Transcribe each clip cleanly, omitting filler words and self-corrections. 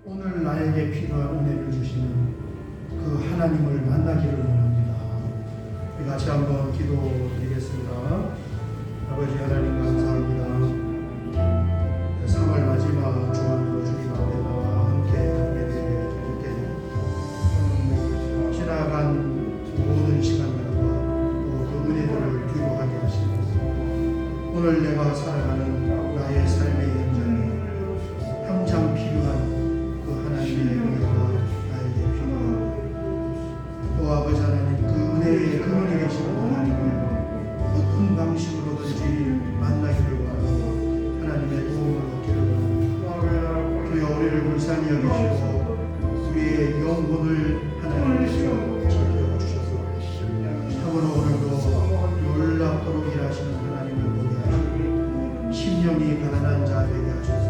오늘 나에게 필요한 은혜를 주시는 그 하나님을 만나기를 원합니다. 우리 같이 한번 기도드리겠습니다. 아버지 하나님 감사합니다. 3월 마지막 주간으로 주님 앞에 나와 함께 하게 될 때 지나간 모든 시간들과 또 그 은혜들을 기록하게 하시고 오늘 내가 살아가는 나의 삶의 현장에 항상 필요한 그 하나님의 은혜가 나에게 필요하고 또 아버지 하나님 그 은혜의 근원이 되시는 하나님을 어떤 방식으로든지 만나기를 원하고 하나님의 도움을 얻기를 원합니다. 주여 우리를 불쌍히 여기시고 우리의 영혼을 하나님께서 지켜주셔서 참으로 오늘도 놀랍도록 일하시는 하나님을 보게 하시고 심령이 가난한 자 되게 하셔서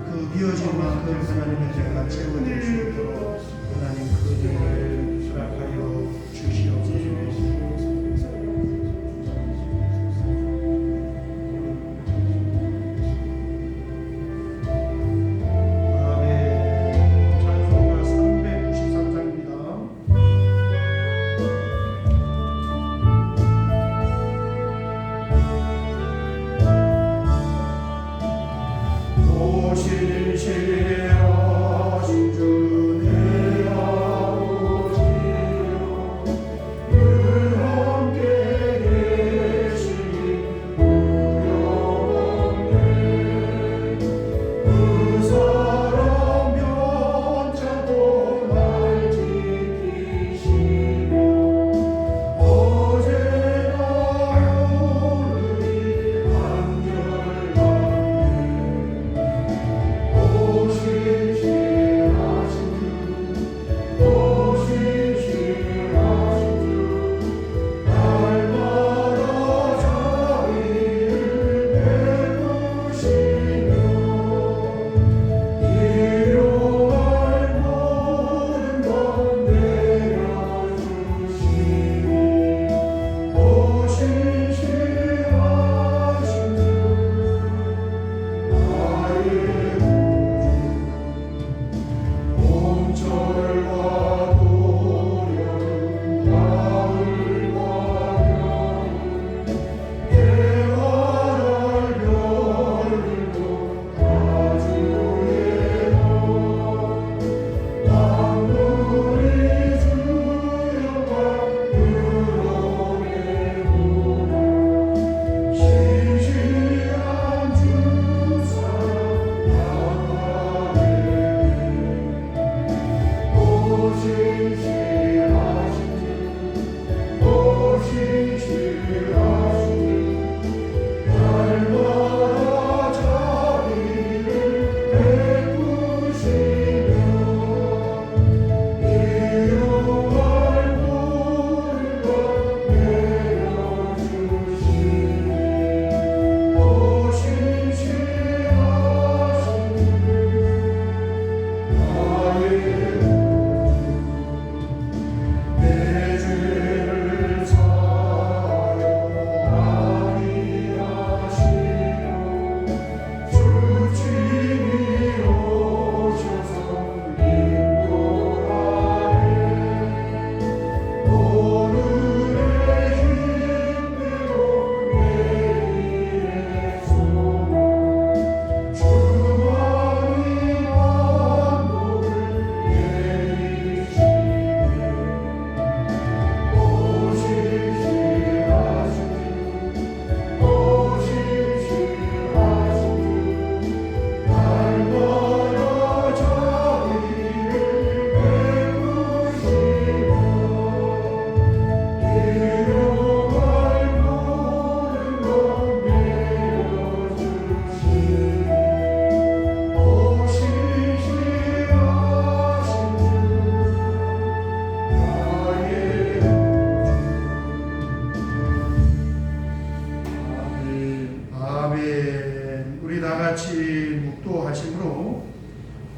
그 비어진 만큼 하나님의 죄가 채워질 수 있도록 하나님 그 일을 허락하여 주시옵소서.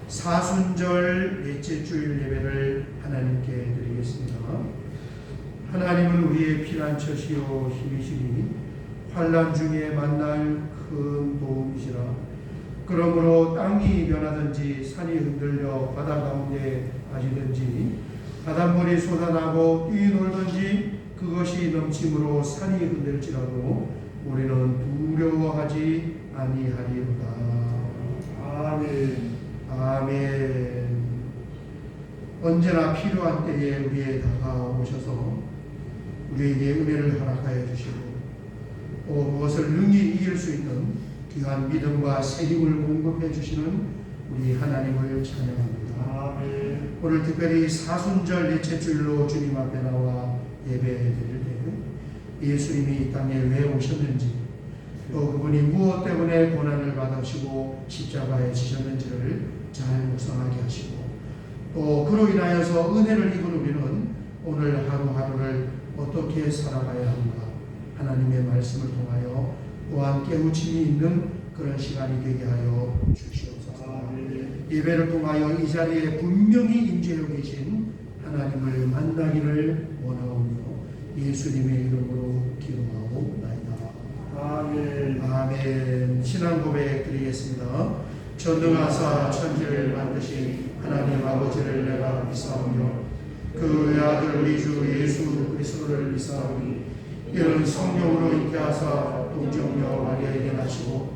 사순절 넷째 주일 예배를 하나님께 드리겠습니다. 하나님은 우리의 피난처시요 힘이시니 환난 중에 만날 큰 도움이시라. 그러므로 땅이 변하든지 산이 흔들려 바다 가운데 빠지든지 바닷물이 솟아나고 뛰놀든지 그것이 넘침으로 산이 흔들지라도 우리는 두려워하지 아니하리로다. 아멘. 아멘. 언제나 필요한 때에 우리에 다가오셔서 우리에게 은혜를 허락하여 주시고 또 무엇을 능히 이길 수 있는 귀한 믿음과 새 힘을 공급해 주시는 우리 하나님을 찬양합니다. 아멘. 오늘 특별히 사순절 넷째 주일로 주님 앞에 나와 예배드릴 때 예수님이 이 땅에 왜 오셨는지 또 그분이 무엇 때문에 고난을 받으시고 십자가에 지셨는지를 잘 묵상하게 하시고 또 그로 인하여서 은혜를 입은 우리는 오늘 하루하루를 어떻게 살아가야 하는가 하나님의 말씀을 통하여 또한 깨우침이 있는 그런 시간이 되게 하여 주시옵소서. 예배를 통하여 이 자리에 분명히 임재하고 계신 하나님을 만나기를 원하오며 예수님의 이름으로 기도하옵나이다. 아멘. 아멘. 신앙 고백 드리겠습니다. 전능하사 천지를 만드신 하나님 아버지를 내가 믿사오며 그 외아들 우리 주 예수 그리스도를 믿사오니 이는 성령으로 잉태하사 동정녀 마리아에게 나시고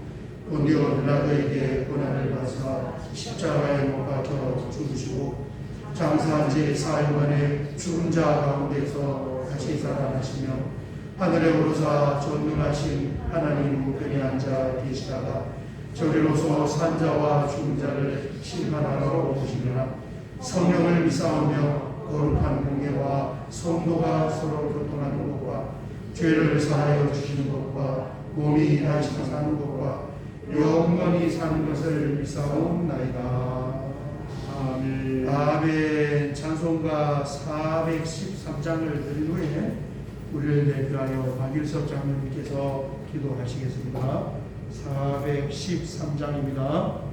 본디오 빌라도에게 고난을 받으사 십자가에 못 박혀 죽으시고 장사한 지 4일 만에 죽은 자 가운데서 다시 살아나시며 하늘에 오르사 전능하신 하나님 우편에 앉아 계시다가 저리로서 산자와 죽은 자를 심판하러 오시리라. 성령을 믿사오며 거룩한 공예와 성도가 서로 교통하는 것과 죄를 사하여 주시는 것과 몸이 다시 사는 것과 영원히 사는 것을 믿사옵나이다. 아멘. 아멘. 찬송가 413장을 드린 후에 우리를 대표하여 박일섭 장로님께서 기도하시겠습니다. 413장입니다.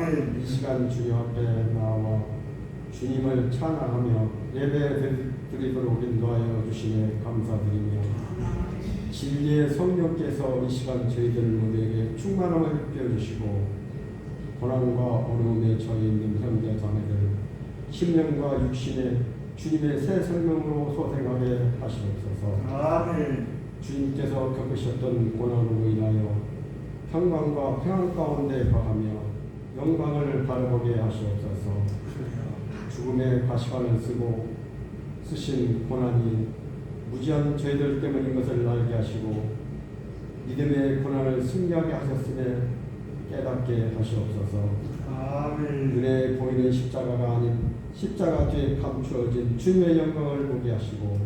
아멘. 이 시간 주님 앞에 나와 주님을 찬양하며 예배 드리도록 인도하여 주시에 감사드리며 진리의 성령께서 이 시간 저희들 모두에게 충만함을 베어주시고 고난과 어려움에 처해 있는 형제 자매들 심령과 육신에 주님의 새 생명으로 소생하게 하시옵소서. 아멘. 주님께서 겪으셨던 고난으로 인하여 평강과 평안 가운데 거하며 영광을 바라보게 하시옵소서. 죽음의 가시관을 쓰신 고난이 무지한 저희들 때문인 것을 알게 하시고 믿음의 고난을 승리하게 하셨음에 깨닫게 하시옵소서. 아멘. 눈에 보이는 십자가가 아닌 십자가 뒤에 감추어진 주님의 영광을 보게 하시고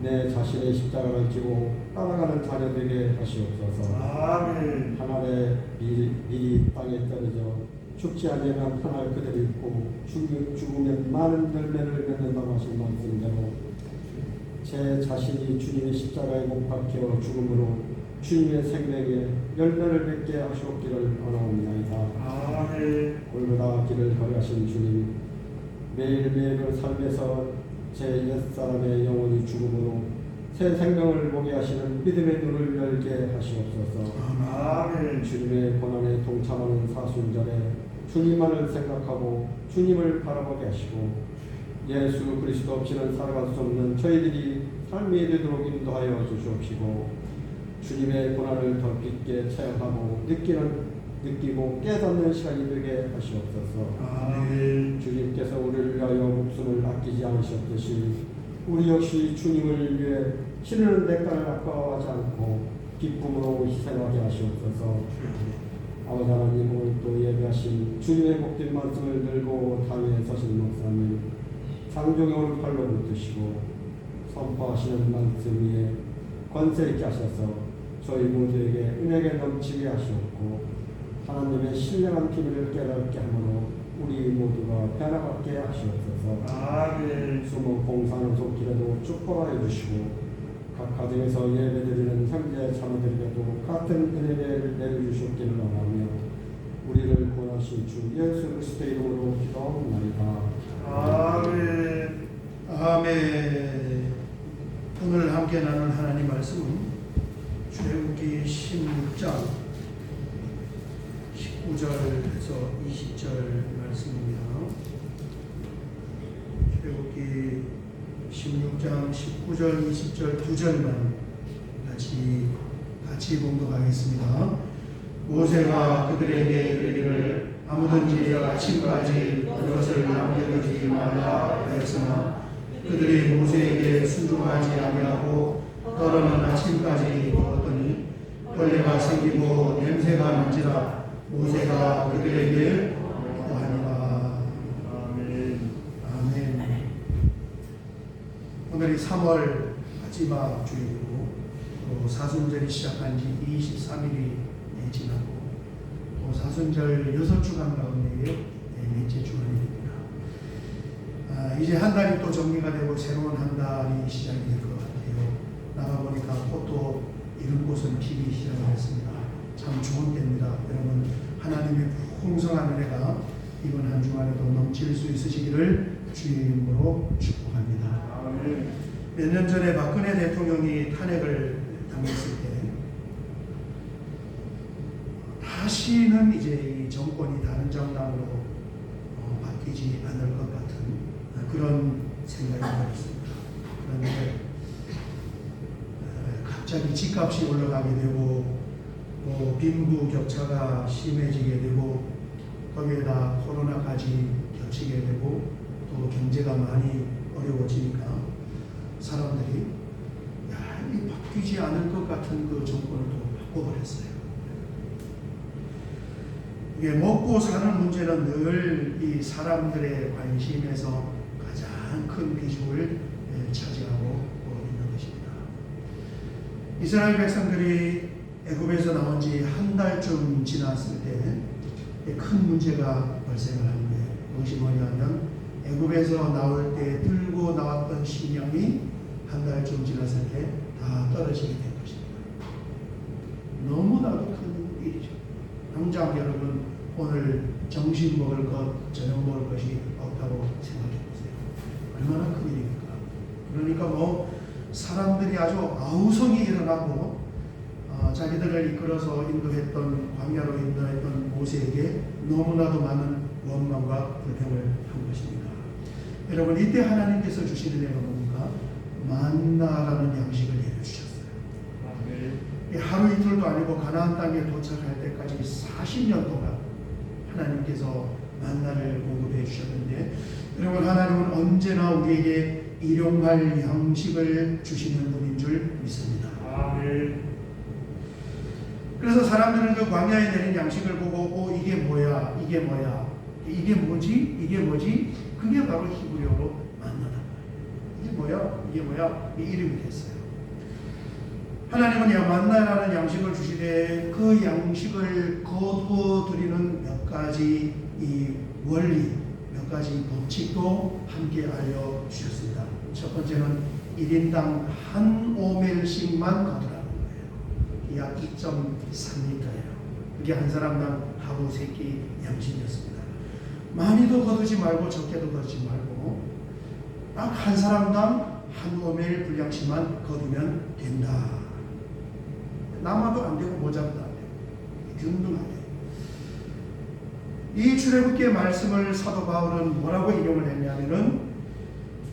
내 자신의 십자가를 지고 따라가는 자녀 되게 하시옵소서. 아멘. 하늘의 밀이 땅에 떨어져 죽지 않으면 하늘 그대로 있고 죽으면 많은 열매를 맺는다고 하신 말씀대로 제 자신이 주님의 십자가에 못 박혀 죽음으로 주님의 생명에 열매를 맺게 하시옵기를 원하옵나이다. 아멘. 골고다 길을 걸어가신 주님 매일매일 삶에서 제 옛사람의 영혼이 죽음으로 새 생명을 보게 하시는 믿음의 눈을 열게 하시옵소서. 아멘. 주님의 고난에 동참하는 사순절에 주님만을 생각하고 주님을 바라보게 하시고 예수 그리스도 없이는 살아갈 수 없는 저희들이 삶이 되도록 인도하여 주시옵시고 주님의 고난을 더 깊게 체험하고 느끼고 깨닫는 시간이 되게 하시옵소서. 아멘. 주님께서 우리를 위하여 목숨을 아끼지 않으셨듯이 우리 역시 주님을 위해 치르는 대가를 아까워하지 않고 기쁨으로 희생하게 하시옵소서. 아버지 하나님, 오늘 또 예배하신 주님의 복된 말씀을 들고 당에 서신 목사님 장종의 오른팔로 붙드시고 선포하시는 말씀 위에 권세 있게 하셔서 저희 모두에게 은혜가 넘치게 하시옵고 하나님의 신령한 비밀을 깨닫게 하므로 우리 모두가 변화받게 하시옵소서. 아멘. 숨은 봉사하는 손길에도 축복하여 주시고 각 가정에서 예배드리는 형제 자매들에게도 같은 은혜를 내려주셨기를 원하며 우리를 구원하신 주 예수 그리스도의 이름으로 기도하옵나이다. 아멘. 아멘. 오늘 함께 나눌 하나님 말씀은 출애굽기 16장 19절에서 20절 말씀입니다. 출애굽기 16장 19절 20절 두 절만 같이 봉독하겠습니다. 모세가 그들에게 이르기를 아무든지 아침까지 그것을 남겨두지 말라 하였으나 그들이 모세에게 순종하지 아니하고 떠러는 아침까지 먹었더니 벌레가 생기고 냄새가 난지라 모세가 그들에게 고하니라. 아멘. 아멘. 오늘이 3월 마지막 주이고 사순절이 시작한 지 23일이 지나고 또 사순절 6주간 가운데 넷째 주간입니다. 이제 한 달이 또 정리가 되고 새로운 한 달이 시작이 될 것 같아요. 나가보니까 꽃도 이른 곳은 피기 시작을 했습니다. 참 좋은 때입니다. 여러분 하나님의 풍성한 은혜가 이번 한 주간에도 넘칠 수 있으시기를 주의 이름으로 축복합니다. 아멘. 몇 년 전에 박근혜 대통령이 탄핵을 당했을 때 다시는 이제 이 정권이 다른 정당으로 바뀌지 않을 것 같은 그런 생각이 들었습니다. 그런데 갑자기 집값이 올라가게 되고 빈부격차가 심해지게 되고 거기에다 코로나까지 겹치게 되고 또 경제가 많이 어려워지니까 사람들이 이 바뀌지 않을 것 같은 그 정권을 또 바꿔버렸어요. 이게 먹고 사는 문제는 늘 이 사람들의 관심에서 가장 큰 비중을 차지하고 있는 것입니다. 이스라엘 백성들이 애굽에서 나온 지 한 달쯤 지났을 때 큰 문제가 발생을 한 거예요. 무엇이 뭐냐면 애굽에서 나올 때 들고 나왔던 식량이 한 달쯤 지났을 때 다 떨어지게 된 것입니다. 너무나도 큰 일이죠. 당장 여러분 오늘 점심 먹을 것, 저녁 먹을 것이 없다고 생각해 보세요. 얼마나 큰 일입니까? 그러니까 뭐 사람들이 아주 아우성이 일어나고 자기들을 이끌어서 인도했던 광야로 인도했던 모세에게 너무나도 많은 원망과 불평을 한 것입니다. 여러분 이때 하나님께서 주시는 애가 뭡니까? 만나라는 양식을 내려주셨어요. 아멘. 하루 이틀도 아니고 가나안 땅에 도착할 때까지 40년 동안 하나님께서 만나를 공급해 주셨는데 여러분 하나님은 언제나 우리에게 일용할 양식을 주시는 분인 줄 믿습니다. 아멘. 그래서 사람들은 그 광야에 내린 양식을 보고 이게 뭐야? 이게 뭐야? 이게 뭐지? 이게 뭐지? 그게 바로 히브리어로 만나다. 이게 뭐야? 이게 뭐야? 이 이름이 됐어요. 하나님은 만나라는 양식을 주시되 그 양식을 거두어 드리는 몇 가지 이 원리, 몇 가지 법칙도 함께 알려주셨습니다. 첫 번째는 1인당 한 오멜씩만 거두라는 거예요. 약 2.3리터예요. 그게 한 사람당 하루 3끼 양식이었습니다. 많이도 거두지 말고 적게도 거두지 말고 딱 한 사람당 한 오멜 분량씩만 거두면 된다. 남아도 안 되고 모자라도 안 되고 균등하게. 이 출애굽기의 말씀을 사도 바울은 뭐라고 인용을 했냐면은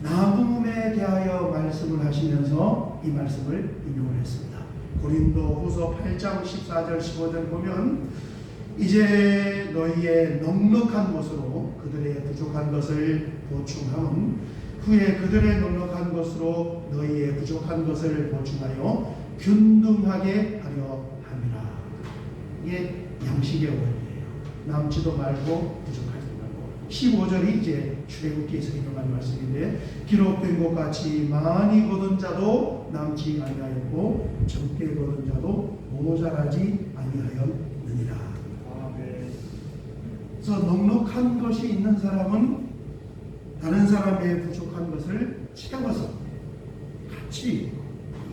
나훔에 대하여 말씀을 하시면서 이 말씀을 인용을 했습니다. 고린도후서 8장 14절 15절 보면 이제 너희의 넉넉한 것으로 그들의 부족한 것을 보충함은 후에 그들의 넉넉한 것으로 너희의 부족한 것을 보충하여 균등하게 하려 함이라. 이게 양식의 원리예요. 남지도 말고 부족하지 말고. 15절이 이제 출애굽기에서 인용한 말씀인데 기록된 것 같이 많이 거둔 자도 남지 아니하였고 적게 거둔 자도 모자라지 아니하였느니라. 아멘. 그래서 넉넉한 것이 있는 사람은 다른 사람의 부족한 것을 채워서 같이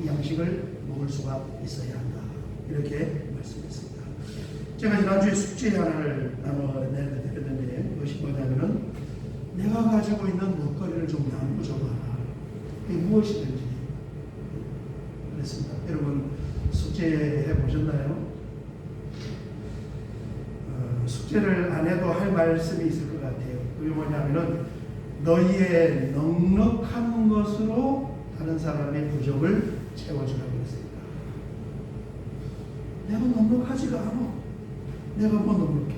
이 양식을 먹을 수가 있어야 한다. 이렇게 말씀했습니다. 제가 지난주에 숙제 하나를 내드렸는데 그것이 뭐냐면은 내가 가지고 있는 먹거리를 좀 나눠줘봐라. 이게 무엇이든지 그랬습니다. 여러분 숙제해 보셨나요? 숙제를 안 해도 할 말씀이 있을 것 같아요. 그게 뭐냐면은 너희의 넉넉한 것으로 다른 사람의 부족을 채워주라고 했습니다. 내가 넉넉하지가 않아. 내가 뭐 넉넉해.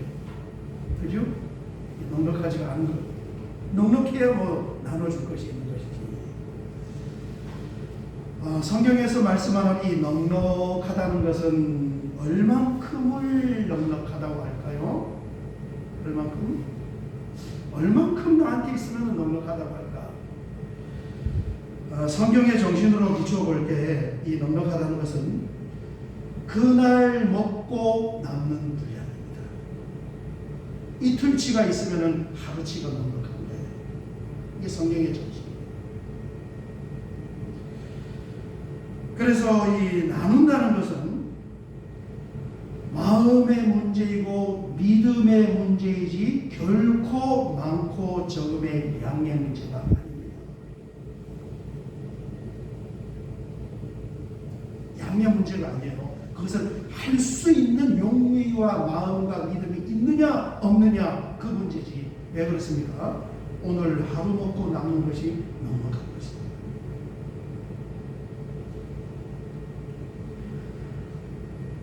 그죠? 넉넉하지가 않은 것. 넉넉해야 뭐 나눠줄 것이 있는 것이지. 성경에서 말씀하는 이 넉넉하다는 것은 얼만큼을 넉넉하다고 할까요? 얼만큼 나한테 있으면 넉넉하다고 할까? 성경의 정신으로 비춰볼 때 이 넉넉하다는 것은 그날 먹고 남는 분량입니다. 이틀치가 있으면 하루치가 넉넉한데 이게 성경의 정신이에요. 그래서 이 나눈다는 것은 마음의 문제이고 믿음의 문제이지 결코 많고 적음의 양의 문제가 아닙니다. 양의 문제가 아니에요. 그것을 할 수 있는 용의와 마음과 믿음이 있느냐 없느냐 그 문제지. 왜 그렇습니까? 오늘 하루 먹고 남는 것이 넉넉한 것입니다.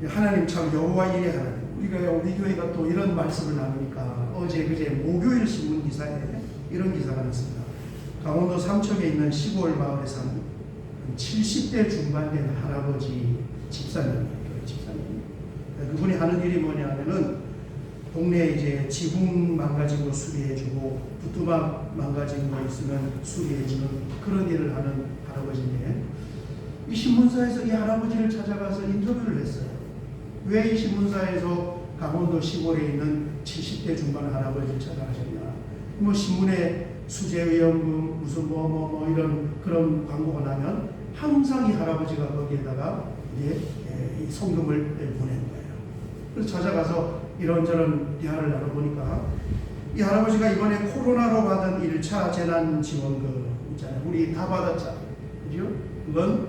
하나님 참 여호와 일의 하나님. 우리 교회가 또 이런 말씀을 나누니까 어제 그제 목요일 신문 기사에 이런 기사가 났습니다. 강원도 삼척에 있는 시골 마을에 사는 70대 중반 된 할아버지 집사님이에요. 그분이 하는 일이 뭐냐면은 동네에 이제 지붕 망가진 거 수리해주고 부뚜막 망가진 거 있으면 수리해주는 그런 일을 하는 할아버지인데 이 신문사에서 이 할아버지를 찾아가서 인터뷰를 했어요. 왜 이 신문사에서 강원도 시골에 있는 70대 중반 할아버지를 찾아가셨냐? 뭐 신문에 수재의원금 무슨 뭐 이런 그런 광고가 나면 항상 이 할아버지가 거기에다가 이제 이 성금을 보낸 거예요. 그래서 찾아가서 이런저런 대화를 나눠보니까 이 할아버지가 이번에 코로나로 받은 1차 재난지원금 있잖아요. 우리 다 받았잖아요. 그죠? 그건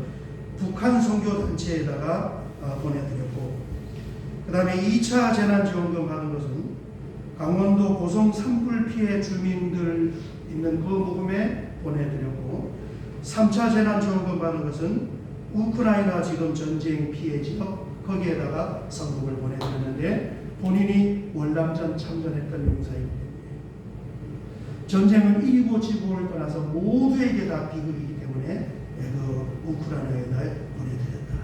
북한 선교단체에다가 보내드렸고, 그 다음에 2차 재난지원금 받은 것은 강원도 고성 산불 피해 주민들 있는 그 모금에 보내드렸고, 3차 재난지원금 받은 것은 우크라이나 지금 전쟁 피해 지역 거기에다가 성금을 보내드렸는데 본인이 월남전 참전했던 용사이기 때문에 전쟁은 이고 지고를 떠나서 모두에게 다 비극이기 때문에 그 우크라이나에다 보내드렸다.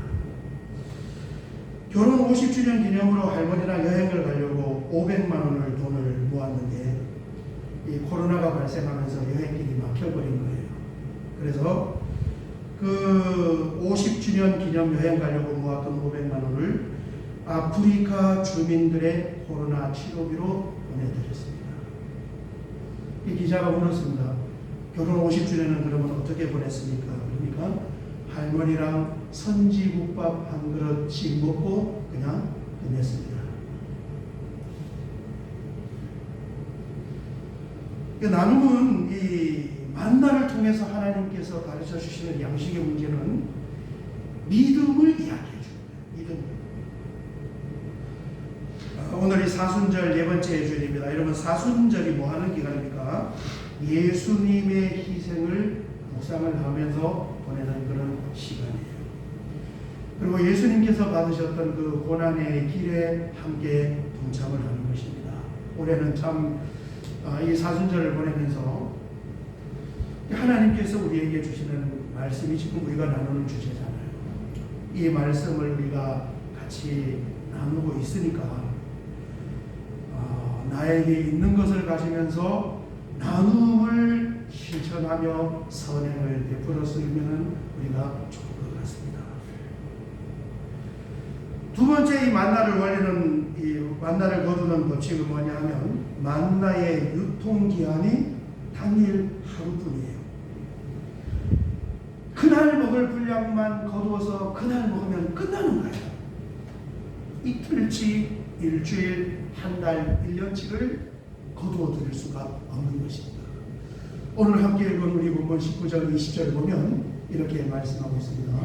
결혼 50주년 기념으로 할머니랑 여행을 가려고 500만 원을 돈을 모았는데 이 코로나가 발생하면서 여행길이 막혀버린 거예요. 그래서 그 50주년 기념 여행 가려고 모았던 500만 원을 아프리카 주민들의 코로나 치료비로 보내드렸습니다. 이 기자가 물었습니다. 결혼 50주년은 그러면 어떻게 보냈습니까? 그러니까 할머니랑 선지국밥 한 그릇씩 먹고 그냥 끝냈습니다. 나눔은 이 만나를 통해서 하나님께서 가르쳐 주시는 양식의 문제는 믿음을 이야기해 줍니다. 믿음. 오늘이 사순절 네 번째 주일입니다. 여러분, 사순절이 뭐 하는 기간입니까? 예수님의 희생을 묵상을 하면서 보내는 그런 시간이에요. 그리고 예수님께서 받으셨던 그 고난의 길에 함께 동참을 하는 것입니다. 올해는 참 이 사순절을 보내면서 하나님께서 우리에게 주시는 말씀이 지금 우리가 나누는 주제잖아요. 이 말씀을 우리가 같이 나누고 있으니까 나에게 있는 것을 가지면서 나눔을 실천하며 선행을 베풀었으면 우리가 좋을 것 같습니다. 두 번째 이 만나를 원래는 이 만나를 거두는 법칙은 뭐냐 하면 만나의 유통기한이 당일 하루뿐이에요. 그날 먹을 분량만 거두어서 그날 먹으면 끝나는 거예요. 이틀치, 일주일, 한 달, 1년치를 거두어 드릴 수가 없는 것입니다. 오늘 함께 읽은 우리 본문 19절 20절을 보면 이렇게 말씀하고 있습니다.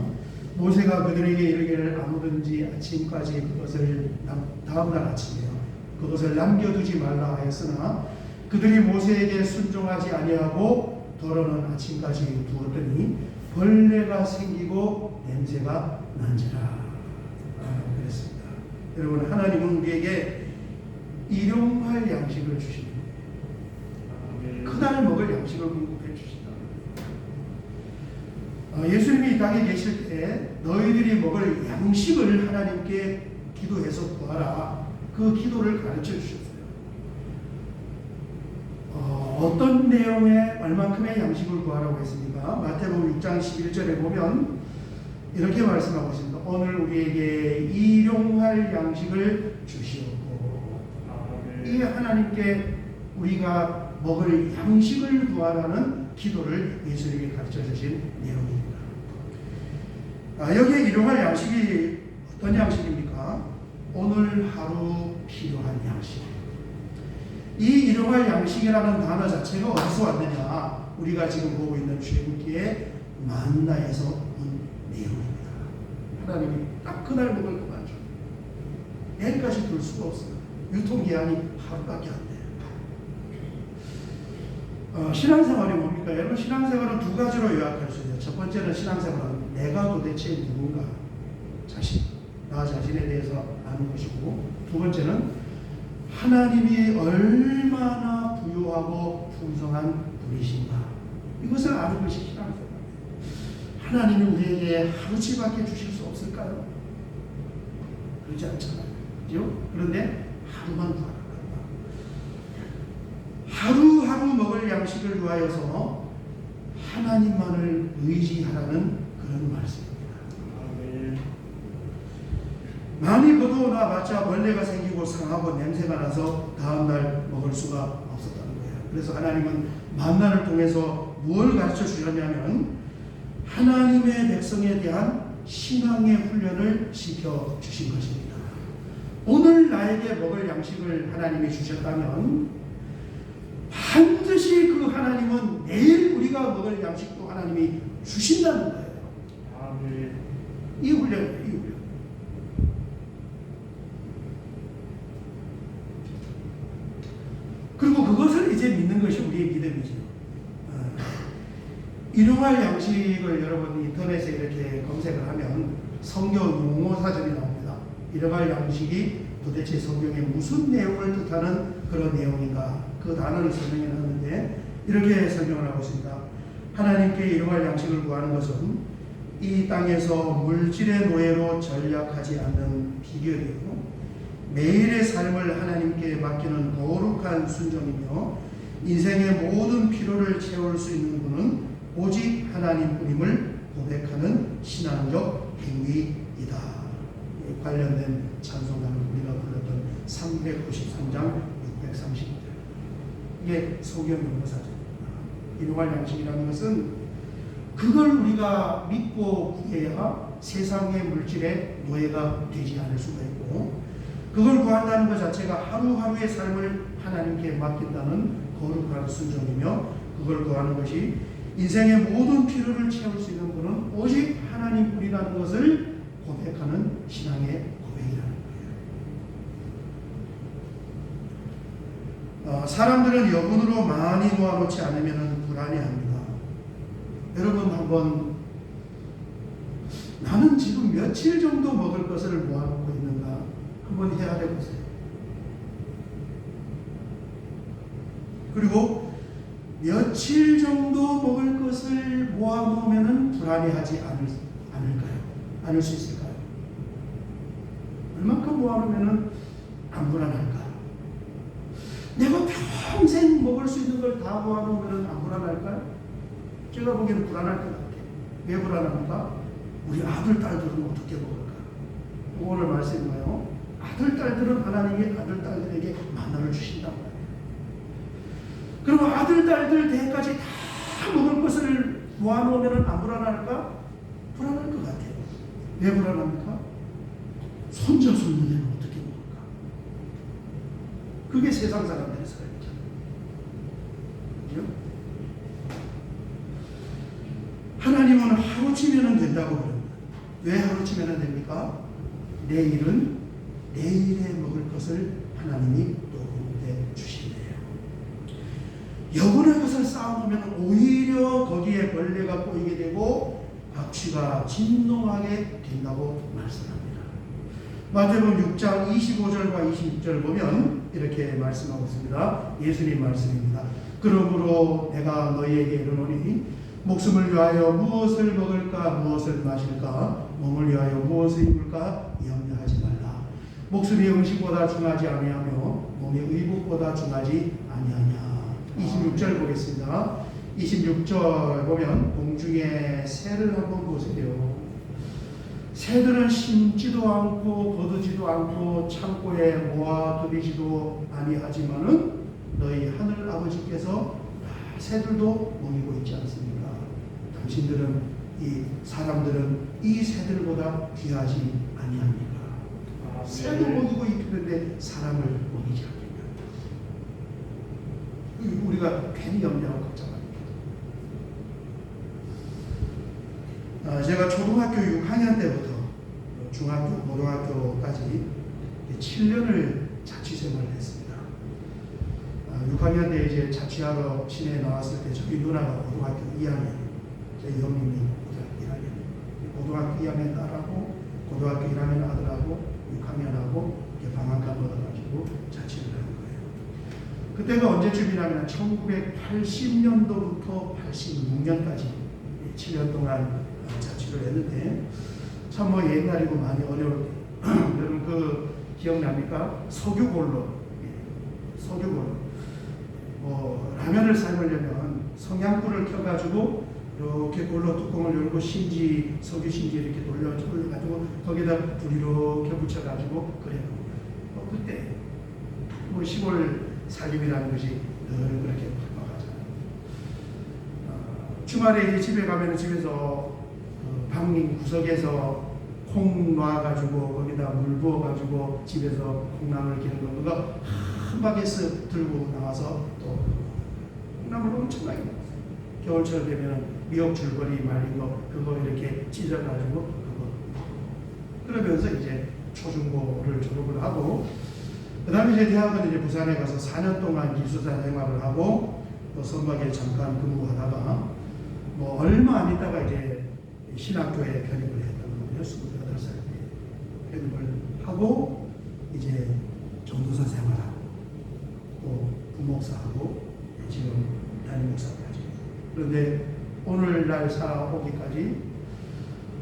모세가 그들에게 이르기를 아무든지 아침까지 그것을 다음날 아침에요. 그것을 남겨두지 말라 하였으나 그들이 모세에게 순종하지 아니하고 더러는 아침까지 두었더니 벌레가 생기고 냄새가 난지라. 그랬습니다. 여러분, 하나님은 우리에게 일용할 양식을 주시는 거예요. 그날 먹을 양식을 공급해 주신다. 예수님이 이 땅에 계실 때 너희들이 먹을 양식을 하나님께 기도해서 구하라. 그 기도를 가르쳐 주셨어요. 어떤 내용의 얼만큼의 양식을 구하라고 했습니까? 마태복음 6장 11절에 보면 이렇게 말씀하고 있습니다. 오늘 우리에게 일용할 양식을 주시옵고. 이 하나님께 우리가 먹을 양식을 구하라는 기도를 예수님이 가르쳐 주신 내용입니다. 여기에 일용할 양식이 어떤 양식입니까? 오늘 하루 필요한 양식. 이 일용할 양식이라는 단어 자체가 어디서 왔느냐? 우리가 지금 보고 있는 출애굽기의 만나에서 온 내용입니다. 하나님이 딱 그날 먹을 것만 줘. 내일까지 둘 수가 없어요. 유통기한이 하루밖에 안 돼요. 신앙생활이 뭡니까? 여러분, 신앙생활은 두 가지로 요약할 수 있어요. 첫 번째는 신앙생활은 내가 도대체 누군가, 나 자신에 대해서 아는 것이고, 두 번째는 하나님이 얼마나 부유하고 풍성한 분이신가, 이것을 아는 것이 신앙생활이에요. 하나님이 우리에게 하루치밖에 주실 수 없을까요? 그렇지 않잖아요. 그렇죠? 그런데 하루만 구하라. 하루하루 먹을 양식을 위하여서 하나님만을 의지하라는 그런 말씀입니다. 많이 거두어놔봤자 벌레가 생기고 상하고 냄새가 나서 다음날 먹을 수가 없었다는 거예요. 그래서 하나님은 만나를 통해서 무엇을 가르쳐 주셨냐면 하나님의 백성에 대한 신앙의 훈련을 시켜주신 것입니다. 오늘 나에게 먹을 양식을 하나님이 주셨다면 반드시 그 하나님은 내일 우리가 먹을 양식도 하나님이 주신다는 거예요. 아멘. 이 훈련이에요. 이 훈련. 그리고 그것을 이제 믿는 것이 우리의 믿음이죠. 일용할 양식을 여러분 인터넷에 이렇게 검색을 하면 성경 용어 사전이 나옵니다. 일용할 양식이 도대체 성경에 무슨 내용을 뜻하는 그런 내용인가, 그 단어를 설명해 놨는데 이렇게 설명을 하고 있습니다. 하나님께 일용할 양식을 구하는 것은 이 땅에서 물질의 노예로 전락하지 않는 비결이고 매일의 삶을 하나님께 맡기는 거룩한 순종이며 인생의 모든 필요를 채울 수 있는 분은 오직 하나님뿐임을 고백하는 신앙적 행위이다. 관련된 찬송가는 우리가 불렀던 393장 630절. 이게 소경 용어사전입니다. 일용할 양식이라는 것은 그걸 우리가 믿고 구해야 세상의 물질의 노예가 되지 않을 수가 있고, 그걸 구한다는 것 자체가 하루하루의 삶을 하나님께 맡긴다는 거룩한 순종이며, 그걸 구하는 것이 인생의 모든 필요를 채울 수 있는 분은 오직 하나님뿐이라는 것을 고백하는 신앙의 고백이라는 거예요. 사람들은 여분으로 많이 모아놓지 않으면 불안해합니다. 여러분 한번 나는 지금 며칠 정도 먹을 것을 모아놓고 있는가 한번 헤아려 보세요. 그리고 며칠 정도 먹을 것을 모아놓으면 불안해하지 않을까요? 않을 수 있을까요? 얼만큼 모아놓으면 안 불안할까? 내가 평생 먹을 수 있는 걸 다 모아놓으면 안 불안할까요? 제가 보기에는 불안할 것 같아요. 왜 불안합니까? 우리 아들, 딸들은 어떻게 먹을까? 오늘 말씀이 뭐예요? 아들, 딸들은 하나님이 아들, 딸들에게 만나를 주신단 말이에요. 그러면 아들, 딸들 대까지 다 먹을 것을 모아놓으면 안 불안할까? 불안할 것 같아요. 왜 불안합니까? 손자, 손녀들은 어떻게 먹을까? 그게 세상 사람들의 삶이잖아요. 그죠? 하나님은 하루치면 된다고 그럽니다. 왜 하루치면 됩니까? 내일은 내일에 먹을 것을 하나님이 또 보내주신대요. 여분의 것을 쌓아놓으면 오히려 거기에 벌레가 꼬이게 되고 악취가 진동하게 된다고 말씀합니다. 마태복음 6장 25절과 26절 보면 이렇게 말씀하고 있습니다. 예수님 말씀입니다. 그러므로 내가 너희에게 이르노니 목숨을 위하여 무엇을 먹을까 무엇을 마실까 몸을 위하여 무엇을 입을까 염려하지 말라. 목숨이 음식보다 중하지 아니하며 몸이 의복보다 중하지 아니하냐. 26절 보겠습니다. 26절 보면 공중의 새를 한번 보세요. 새들은 심지도 않고 거두지도 않고 창고에 모아두지도 아니하지만은 너희 하늘 아버지께서 새들도 먹이고 있지 않습니까? 당신들은 이 사람들은 이 새들보다 귀하지 아니합니까? 새도 먹이고 있는데 사람을 먹이지 않겠냐? 우리가 괜히 염려하고 걱정합니다. 제가 초등학교 6학년 때부터 중학교, 고등학교까지 7년을 자취생활을 했습니다. 6학년 때 이제 자취하러 시내에 나왔을 때 저희 누나가 고등학교 2학년, 저희 형님이 고등학교 2학년 딸하고 고등학교 1학년 아들하고 6학년하고 방학간 얻어가지고 자취를 한 거예요. 그때가 언제쯤이냐면 1980년도부터 86년까지 7년 동안 자취를 했는데 참 뭐 옛날이고 많이 어려울 때 여러분 그 기억납니까? 석유골로 라면을 삶으려면 성냥불을 켜가지고 이렇게 골로 뚜껑을 열고 석유 신지 이렇게 돌려가지고 거기다 불 이렇게 붙여가지고 끓여놓은 거예요. 그때 뭐 시골 살림이라는 것이 늘 그렇게 바꿔가잖아요. 주말에 이제 집에 가면 집에서 방 구석에서 콩 놔가지고 거기다 물 부어가지고 집에서 콩나물 기는 거 그거 한 바게스 들고 나와서 또 콩나물 엄청나게 먹었어요. 겨울철 되면 미역 줄거리 말린 거 그거 이렇게 찢어가지고 그거 그러면서 이제 초중고를 졸업을 하고 그 다음에 이제 대학은 이제 부산에 가서 4년 동안 기술사 생활을 하고 또 선박에 잠깐 근무하다가 뭐 얼마 안 있다가 이제 신학교에 편입을 했던 거예요. 28살 때 편입을 하고 이제 전도사 생활하고 또 부목사하고 지금 담임 목사까지. 그런데 오늘날 살아오기까지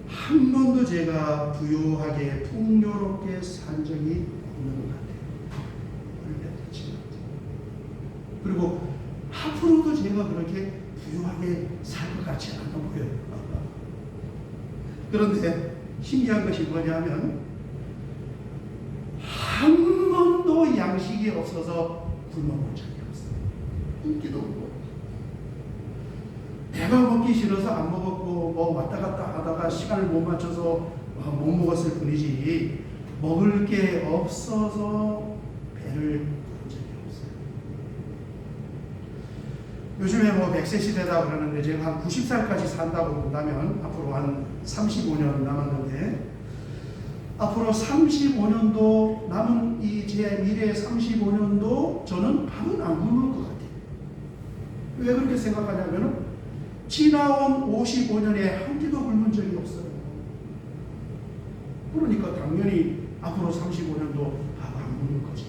한 번도 제가 부유하게 풍요롭게 산 적이 없는 것 같아요. 그리고 앞으로도 제가 그렇게 부유하게 살 것 같지 않아 보여요. 그런데 신기한 것이 뭐냐면 한 번도 양식이 없어서 굶어본 적이 없어요. 굶기도 없고 배가 먹기 싫어서 안 먹었고 뭐 왔다 갔다 하다가 시간을 못 맞춰서 못 먹었을 뿐이지 먹을 게 없어서 배를 부른 적이 없어요. 요즘에 뭐 100세 시대다 그러는데 제가 한 90살까지 산다고 본다면 앞으로 한 35년 남았는데 앞으로 35년도 남은 이 제 미래 35년도 저는 밥은 안 굶을 것 같아요. 왜 그렇게 생각하냐면 지나온 55년에 한 끼도 굶은 적이 없어요. 그러니까 당연히 앞으로 35년도 밥 안 굶을 거지.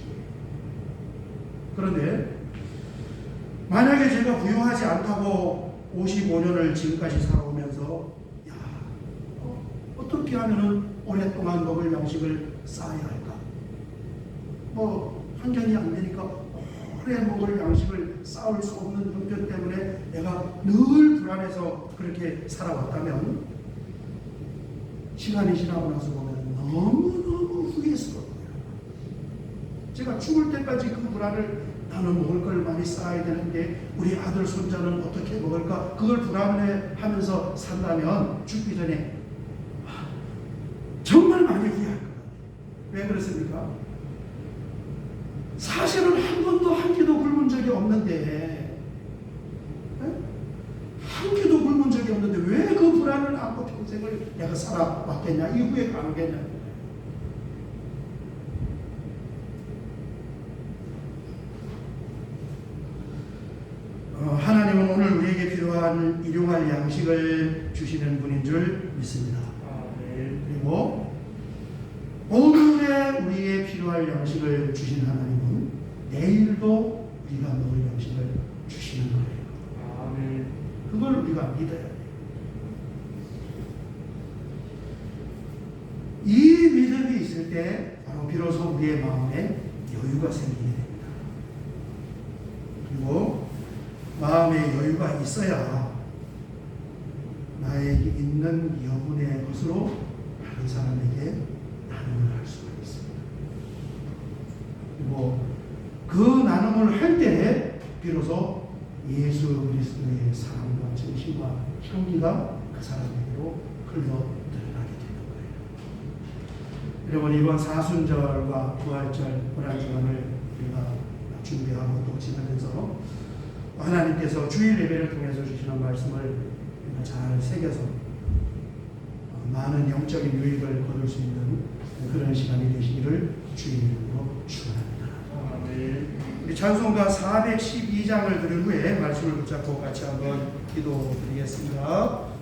그런데 만약에 제가 부유하지 않다고 55년을 지금까지 살아오면서 어떻게 하면은 오랫동안 먹을 양식을 쌓아야 할까? 뭐 환경이 안 되니까 오래 먹을 양식을 쌓을 수 없는 형편 때문에 내가 늘 불안해서 그렇게 살아왔다면 시간이 지나고 나서 보면 너무너무 후회스러워요. 제가 죽을 때까지 그 불안을 나는 먹을 걸 많이 쌓아야 되는데 우리 아들 손자는 어떻게 먹을까 그걸 불안해하면서 산다면 죽기 전에 정말 많이 후회할 거예요. 왜 그렇습니까? 사실은 한 번도 한 끼도 굶은 적이 없는데 한 끼도 굶은 적이 없는데 왜 그 불안을 안고 평생을 내가 살아왔겠냐 이 후회가 안 오겠냐. 하나님은 오늘 우리에게 필요한 일용할 양식을 주시는 분인 줄 믿습니다. 그리고 오늘의 우리의 필요할 양식을 주신 하나님은 내일도 우리가 먹을 양식을 주시는 거예요. 그걸 우리가 믿어야 돼요. 이 믿음이 있을 때 바로 비로소 우리의 마음에 여유가 생기게 됩니다. 그리고 마음에 여유가 있어야 나에게 있는 여분의 것으로 다른 사람에게 나눔을 할 수가 있습니다. 그리고 그 나눔을 할 때 비로소 예수 그리스도의 사랑과 정신과 향기가 그 사람에게로 흘러 드러나게 되는 거예요. 여러분 이번 사순절과 부활절 고난주간을 우리가 준비하고 또 지나면서 하나님께서 주일 예배를 통해서 주시는 말씀을 잘 새겨서 많은 영적인 유익을 거둘 수 있는 그런 시간이 되시기를 주의 이름으로 축원합니다. 우리 찬송가 412장을 들은 후에 말씀을 붙잡고 같이 한번 기도드리겠습니다.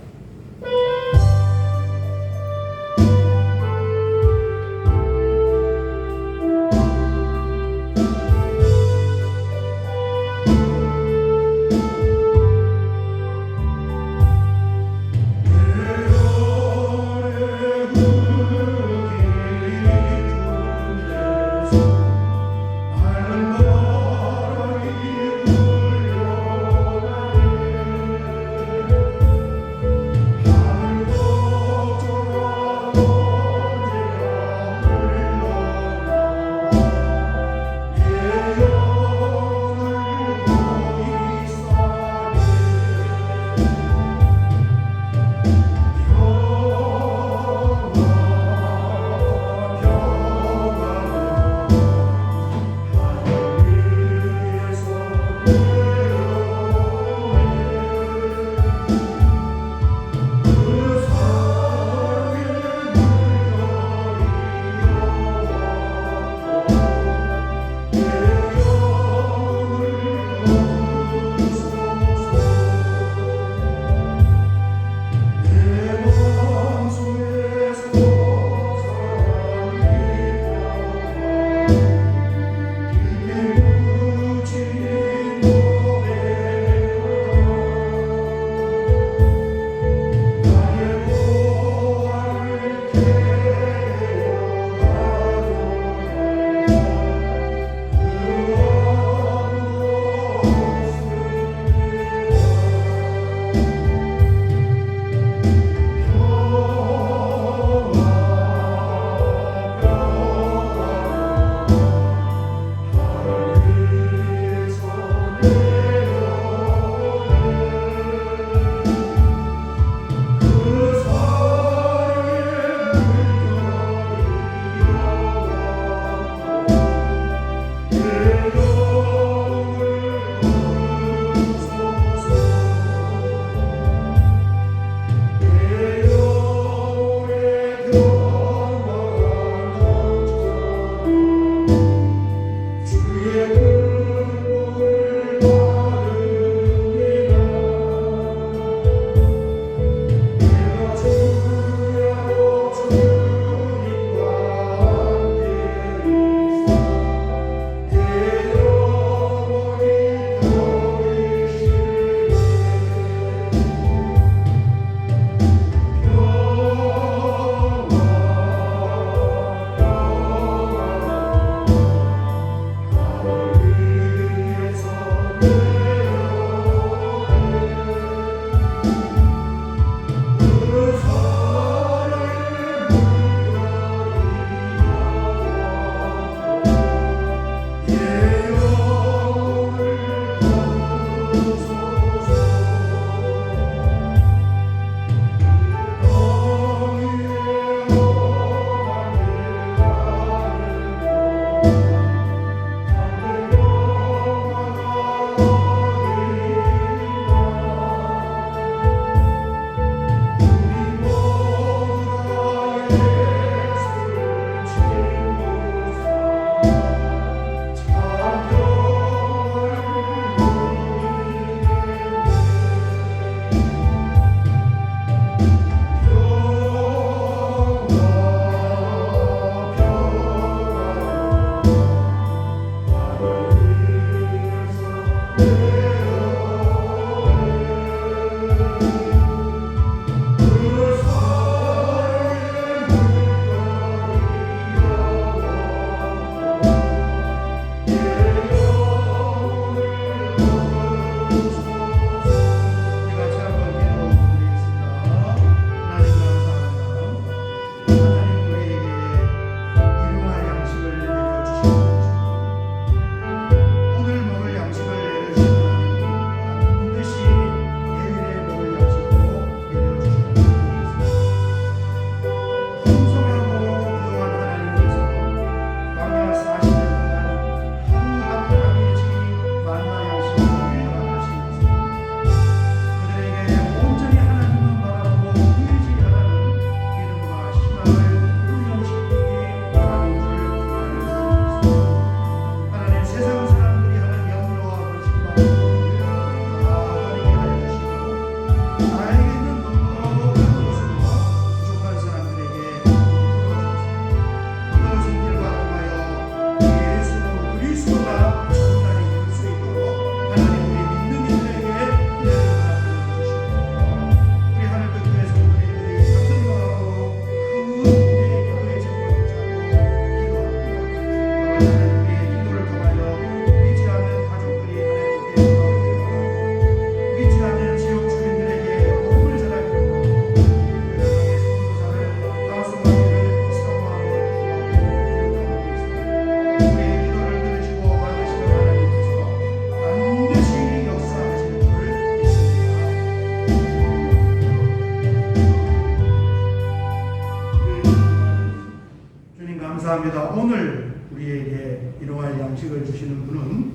감사합니다. 오늘 우리에게 일용할 양식을 주시는 분은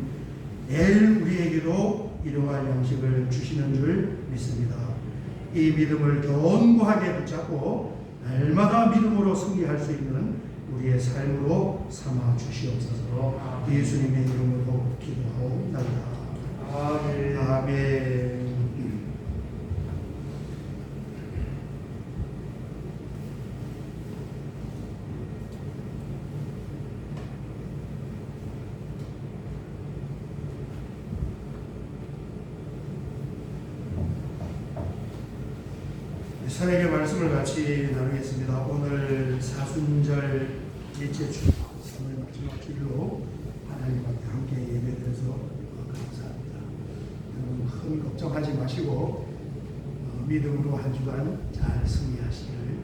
내일 우리에게도 일용할 양식을 주시는 줄 믿습니다. 이 믿음을 견고하게 붙잡고 날마다 믿음으로 승리할 수 있는 우리의 삶으로 삼아 주시옵소서. 예수님의 이름으로 기도하옵나이다. 아멘. 아멘. 사에게 말씀을 같이 나누겠습니다. 오늘 사순절 일째 주 3월 마지막 주일로 하나님과 함께 예배드려서 감사합니다. 여러분 큰 걱정하지 마시고 믿음으로 한 주간 잘 승리하시기를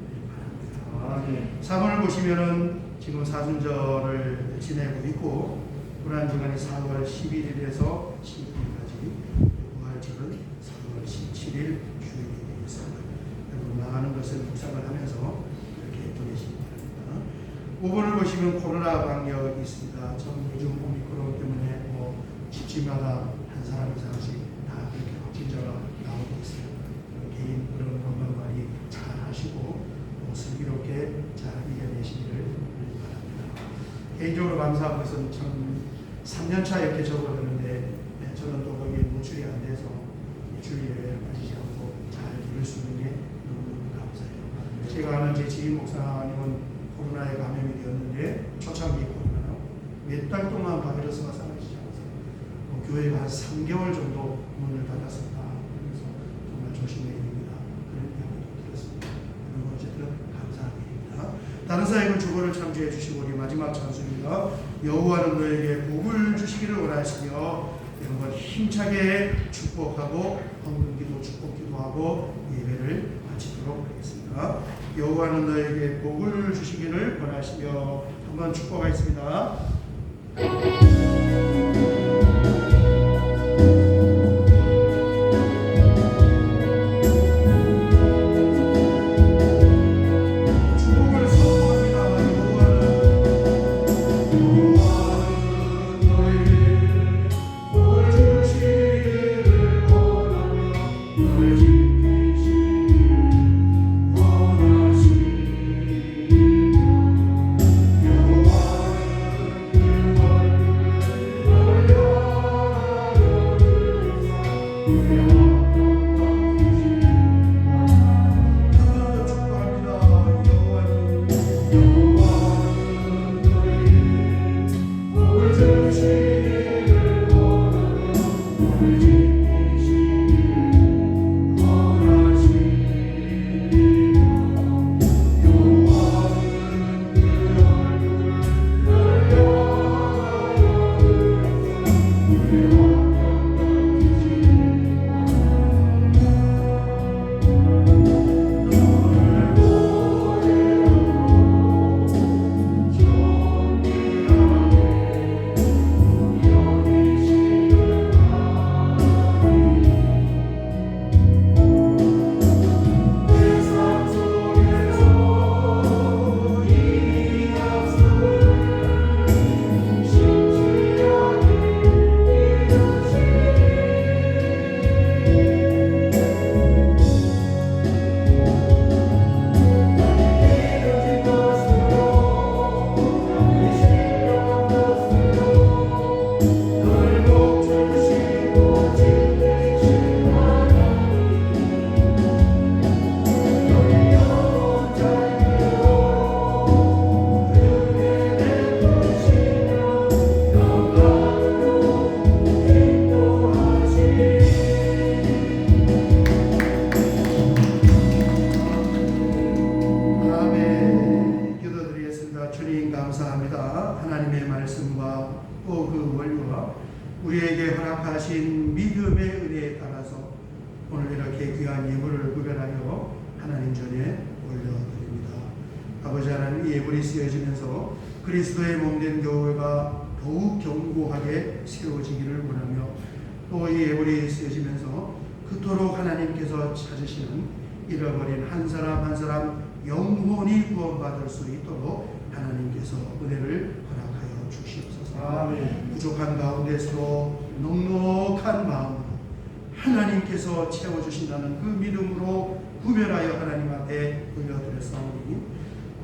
바랍니다. 3월 보시면은 지금 사순절을 지내고 있고 고난주간이 4월 11일에서 15일까지 부활절은 4월 17일 주일이 되겠습니다. 나가는 것을 묵상을 하면서 이렇게 보내시기 바랍니다. 5번을 보시면 코로나 방역이 있습니다. 전 요즘 오미크론 때문에 집집마다 한 사람 이상씩 다 그렇게 확진자가 나오고 있어요. 개인 그런 건강 관리 잘 하시고 슬기롭게 잘 이겨내시기를 바랍니다. 개인적으로 감사한 것은 참 3년차 이렇게 접어드는데 저는 또 거기에 노출이 안 돼서 주의를 빠지지 않고 잘 이룰 수 있는 게 제가 아는 제 지인 목사님은 코로나에 감염이 되었는데 초창기 코로나 몇 달 동안 바이러스가 사라지지 않아서 교회가 한 3개월 정도 문을 닫았습니다. 그래서 정말 조심해야 됩니다. 그런 이야기도 들었습니다. 여러분 어쨌든 감사한 일입니다. 다른 사역은 주보를 참조해 주시고 우리 마지막 찬송입니다. 여호와는 너에게 복을 주시기를 원하시며 여러분 힘차게 축복하고 헌금기도 축복기도하고 예배를 마치도록 하겠습니다. 여호와는 너에게 복을 주시기를 원하시며 한번 축복하겠습니다. 우리에게 허락하신 믿음의 은혜에 따라서 오늘 이렇게 귀한 예물을 구별하여 하나님 전에 올려드립니다. 아버지 하나님, 이 예물이 쓰여지면서 그리스도의 몸된 교회가 더욱 견고하게 세워지기를 원하며, 또 이 예물이 쓰여지면서 그토록 하나님께서 찾으시는 잃어버린 한 사람 한 사람 영혼이 구원받을 수 있도록 하나님께서 은혜를 허락하여 주시옵소서. 아멘. 부족한 가운데서도 넉넉한 마음으로 하나님께서 채워주신다는 그 믿음으로 구별하여 하나님 앞에 올려드렸사오니,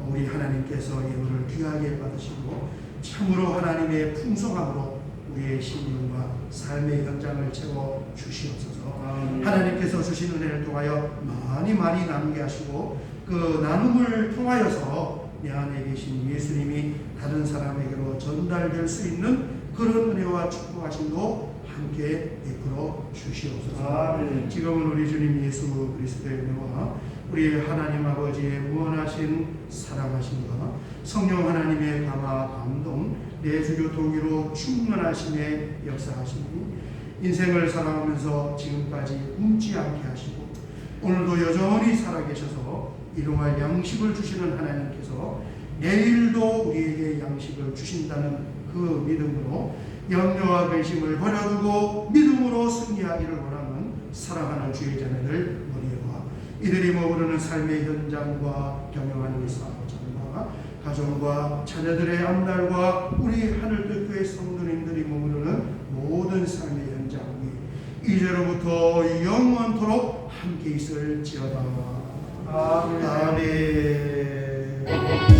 우리 하나님께서 예물을 귀하게 받으시고 참으로 하나님의 풍성함으로 우리의 신령과 삶의 현장을 채워 주시옵소서. 아멘. 하나님께서 주신 은혜를 통하여 많이 나누게 하시고, 그 나눔을 통하여서 내 안에 계신 예수님이 다른 사람에게로 전달될 수 있는 그런 은혜와 축복하심도 함께 베풀어 주시옵소서. 아멘. 지금은 우리 주님 예수 그리스도의 은혜와 우리 하나님 아버지의 무한하신 사랑하심과 성령 하나님의 감화 감동, 내주교 동의로 충만하심의 역사하심이 인생을 살아가면서 지금까지 굶지 않게 하시고, 오늘도 여전히 살아계셔서 일용할 양식을 주시는 하나님께서 내일도 우리에게 양식을 주신다는 그 믿음으로 염려와 근심을 버려두고 믿음으로 승리하기를 원하는 사랑하는 주의 자녀들 머리에와 이들이 머무르는 삶의 현장과 경영하는 사업장과 가정과 자녀들의 앞날과 우리 하늘빛교회 성도님들이 머무르는 모든 삶의 현장 위에 이제로부터 영원토록 함께 있을지어다. 아멘. 아멘.